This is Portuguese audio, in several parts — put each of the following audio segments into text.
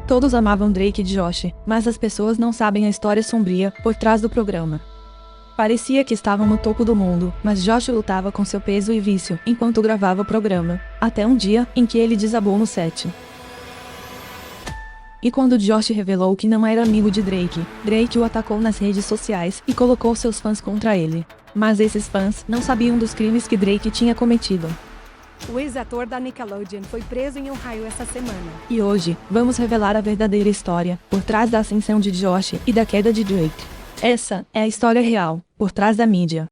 Todos amavam Drake e Josh, mas as pessoas não sabem a história sombria por trás do programa. Parecia que estavam no topo do mundo, mas Josh lutava com seu peso e vício enquanto gravava o programa, até um dia em que ele desabou no set. E quando Josh revelou que não era amigo de Drake, Drake o atacou nas redes sociais e colocou seus fãs contra ele. Mas esses fãs não sabiam dos crimes que Drake tinha cometido. O ex-ator da Nickelodeon foi preso em Ohio essa semana. E hoje, vamos revelar a verdadeira história por trás da ascensão de Josh e da queda de Drake. Essa é a história real, por trás da mídia.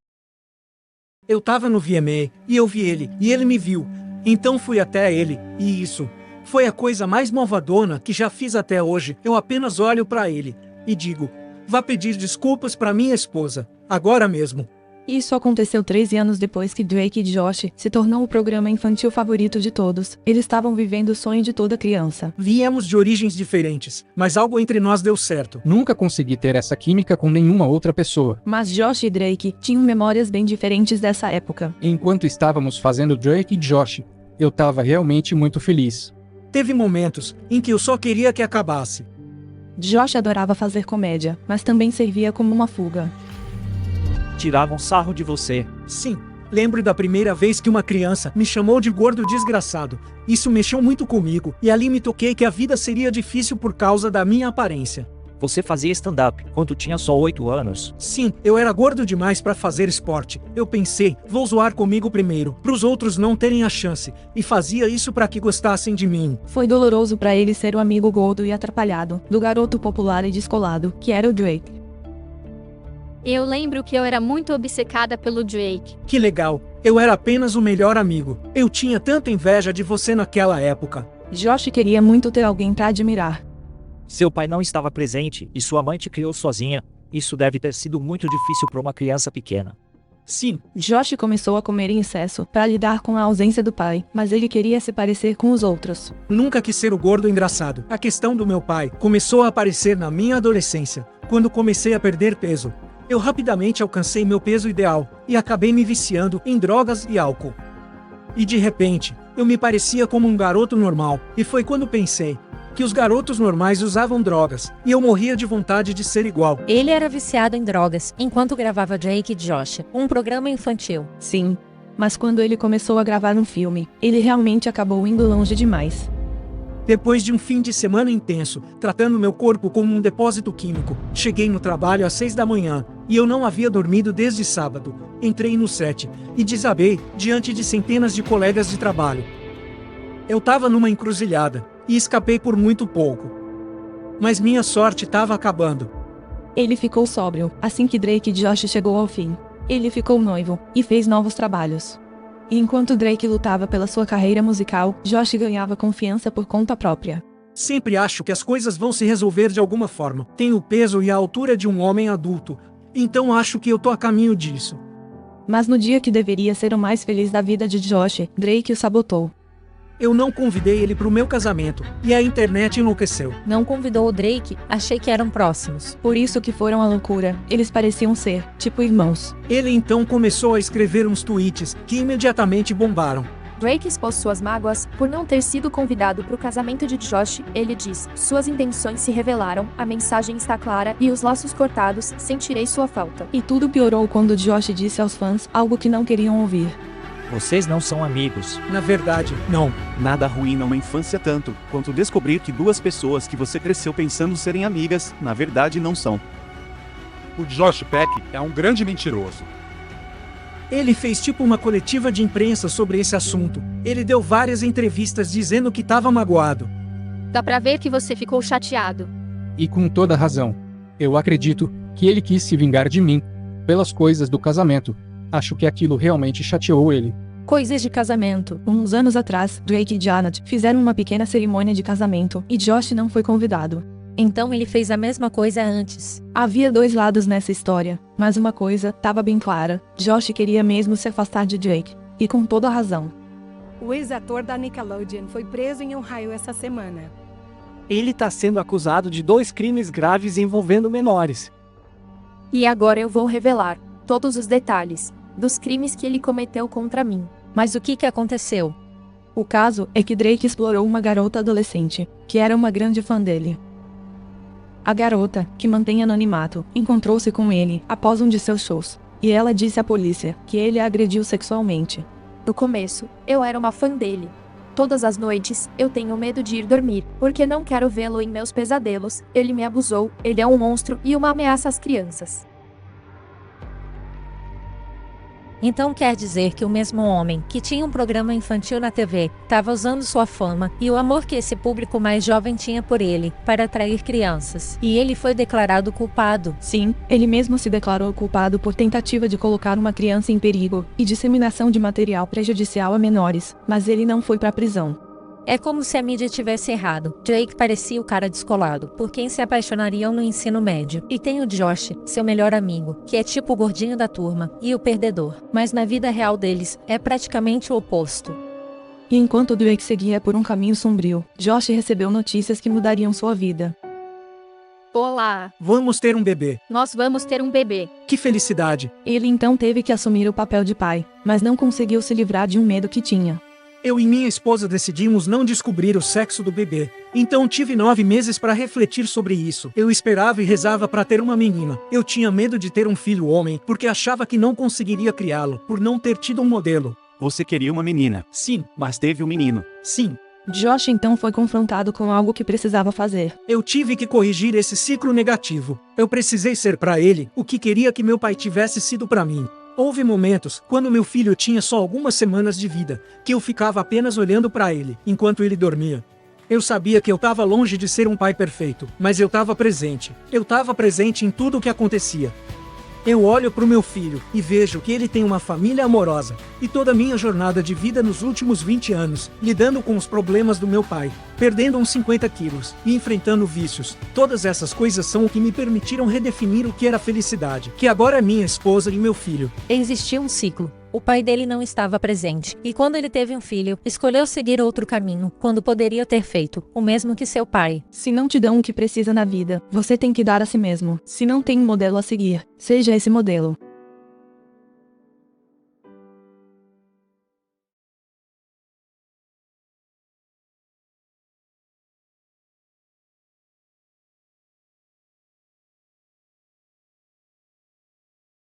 Eu tava no VMA, e eu vi ele, e ele me viu. Então fui até ele, e isso foi a coisa mais malvadona que já fiz até hoje. Eu apenas olho pra ele, e digo, vá pedir desculpas pra minha esposa, agora mesmo. Isso aconteceu 13 anos depois que Drake e Josh se tornou o programa infantil favorito de todos. Eles estavam vivendo o sonho de toda criança. Viemos de origens diferentes, mas algo entre nós deu certo. Nunca consegui ter essa química com nenhuma outra pessoa. Mas Josh e Drake tinham memórias bem diferentes dessa época. Enquanto estávamos fazendo Drake e Josh, eu tava realmente muito feliz. Teve momentos em que eu só queria que acabasse. Josh adorava fazer comédia, mas também servia como uma fuga. Tiravam sarro de você. Sim, lembro da primeira vez que uma criança me chamou de gordo desgraçado. Isso mexeu muito comigo, e ali me toquei que a vida seria difícil por causa da minha aparência. Você fazia stand-up quando tinha só 8 anos. Sim, eu era gordo demais pra fazer esporte. Eu pensei, vou zoar comigo primeiro, pros outros não terem a chance, e fazia isso pra que gostassem de mim. Foi doloroso pra ele ser o amigo gordo e atrapalhado do garoto popular e descolado, que era o Drake. Eu lembro que eu era muito obcecada pelo Drake. Que legal, eu era apenas o melhor amigo. Eu tinha tanta inveja de você naquela época. Josh queria muito ter alguém pra admirar. Seu pai não estava presente e sua mãe te criou sozinha. Isso deve ter sido muito difícil para uma criança pequena. Sim, Josh começou a comer em excesso para lidar com a ausência do pai, mas ele queria se parecer com os outros. nunca quis ser o gordo engraçado. A questão do meu pai começou a aparecer na minha adolescência, quando comecei a perder peso. Eu rapidamente alcancei meu peso ideal, e acabei me viciando em drogas e álcool. E de repente, eu me parecia como um garoto normal, e foi quando pensei que os garotos normais usavam drogas, e eu morria de vontade de ser igual. Ele era viciado em drogas, enquanto gravava Drake e Josh, um programa infantil. Sim, mas quando ele começou a gravar um filme, ele realmente acabou indo longe demais. Depois de um fim de semana intenso, tratando meu corpo como um depósito químico, cheguei no trabalho às 6 da manhã, e eu não havia dormido desde sábado. Entrei no set, e desabei, diante de centenas de colegas de trabalho. Eu tava numa encruzilhada, e escapei por muito pouco. Mas minha sorte tava acabando. Ele ficou sóbrio, assim que Drake e Josh chegou ao fim. Ele ficou noivo, e fez novos trabalhos. E enquanto Drake lutava pela sua carreira musical, Josh ganhava confiança por conta própria. Sempre acho que as coisas vão se resolver de alguma forma. Tenho o peso e a altura de um homem adulto, então acho que eu tô a caminho disso. Mas no dia que deveria ser o mais feliz da vida de Josh, Drake o sabotou. Eu não convidei ele pro meu casamento, e a internet enlouqueceu. Não convidou o Drake, achei que eram próximos. Por isso que foram à loucura, eles pareciam ser, tipo irmãos. Ele então começou a escrever uns tweets que imediatamente bombaram. Drake expôs suas mágoas por não ter sido convidado para o casamento de Josh. Ele diz: suas intenções se revelaram, a mensagem está clara e os laços cortados, sentirei sua falta. E tudo piorou quando Josh disse aos fãs algo que não queriam ouvir. Vocês não são amigos. Na verdade, não. Nada arruína uma infância tanto quanto descobrir que duas pessoas que você cresceu pensando serem amigas, na verdade não são. O Josh Peck é um grande mentiroso. Ele fez tipo uma coletiva de imprensa sobre esse assunto. Ele deu várias entrevistas dizendo que estava magoado. Dá pra ver que você ficou chateado. E com toda razão. Eu acredito que ele quis se vingar de mim, pelas coisas do casamento. Acho que aquilo realmente chateou ele. Coisas de casamento. Uns anos atrás, Drake e Janet fizeram uma pequena cerimônia de casamento, e Josh não foi convidado. Então ele fez a mesma coisa antes. Havia dois lados nessa história, mas uma coisa estava bem clara: Josh queria mesmo se afastar de Drake, e com toda a razão. O ex-ator da Nickelodeon foi preso em Ohio essa semana. Ele está sendo acusado de 2 crimes graves envolvendo menores. E agora eu vou revelar todos os detalhes dos crimes que ele cometeu contra mim. Mas o que aconteceu? O caso é que Drake explorou uma garota adolescente, que era uma grande fã dele. A garota, que mantém anonimato, encontrou-se com ele após um de seus shows, e ela disse à polícia que ele a agrediu sexualmente. No começo, eu era uma fã dele. Todas as noites, eu tenho medo de ir dormir, porque não quero vê-lo em meus pesadelos. Ele me abusou, ele é um monstro e uma ameaça às crianças. Então quer dizer que o mesmo homem, que tinha um programa infantil na TV, estava usando sua fama e o amor que esse público mais jovem tinha por ele, para atrair crianças. E ele foi declarado culpado. Sim, ele mesmo se declarou culpado por tentativa de colocar uma criança em perigo e disseminação de material prejudicial a menores, mas ele não foi para a prisão. É como se a mídia tivesse errado. Jake parecia o cara descolado, por quem se apaixonariam no ensino médio. E tem o Josh, seu melhor amigo, que é tipo o gordinho da turma, e o perdedor. Mas na vida real deles, é praticamente o oposto. E enquanto Drake seguia por um caminho sombrio, Josh recebeu notícias que mudariam sua vida. Olá, Vamos ter um bebê. nós vamos ter um bebê. Que felicidade. Ele então teve que assumir o papel de pai, mas não conseguiu se livrar de um medo que tinha. Eu e minha esposa decidimos não descobrir o sexo do bebê. Então tive 9 meses para refletir sobre isso. Eu esperava e rezava para ter uma menina. Eu tinha medo de ter um filho homem, porque achava que não conseguiria criá-lo, por não ter tido um modelo. Você queria uma menina. Sim, Mas teve um menino. sim. Josh então foi confrontado com algo que precisava fazer. Eu tive que corrigir esse ciclo negativo. Eu precisei ser para ele o que queria que meu pai tivesse sido para mim. Houve momentos, quando meu filho tinha só algumas semanas de vida, que eu ficava apenas olhando para ele, enquanto ele dormia. Eu sabia que eu estava longe de ser um pai perfeito, mas eu estava presente. Eu estava presente em tudo o que acontecia. Eu olho para o meu filho e vejo que ele tem uma família amorosa. E toda a minha jornada de vida nos últimos 20 anos, lidando com os problemas do meu pai, perdendo uns 50 quilos e enfrentando vícios. Todas essas coisas são o que me permitiram redefinir o que era felicidade, que agora é minha esposa e meu filho. Existia um ciclo. O pai dele não estava presente, e quando ele teve um filho, escolheu seguir outro caminho, quando poderia ter feito o mesmo que seu pai. Se não te dão o que precisa na vida, você tem que dar a si mesmo. Se não tem um modelo a seguir, seja esse modelo.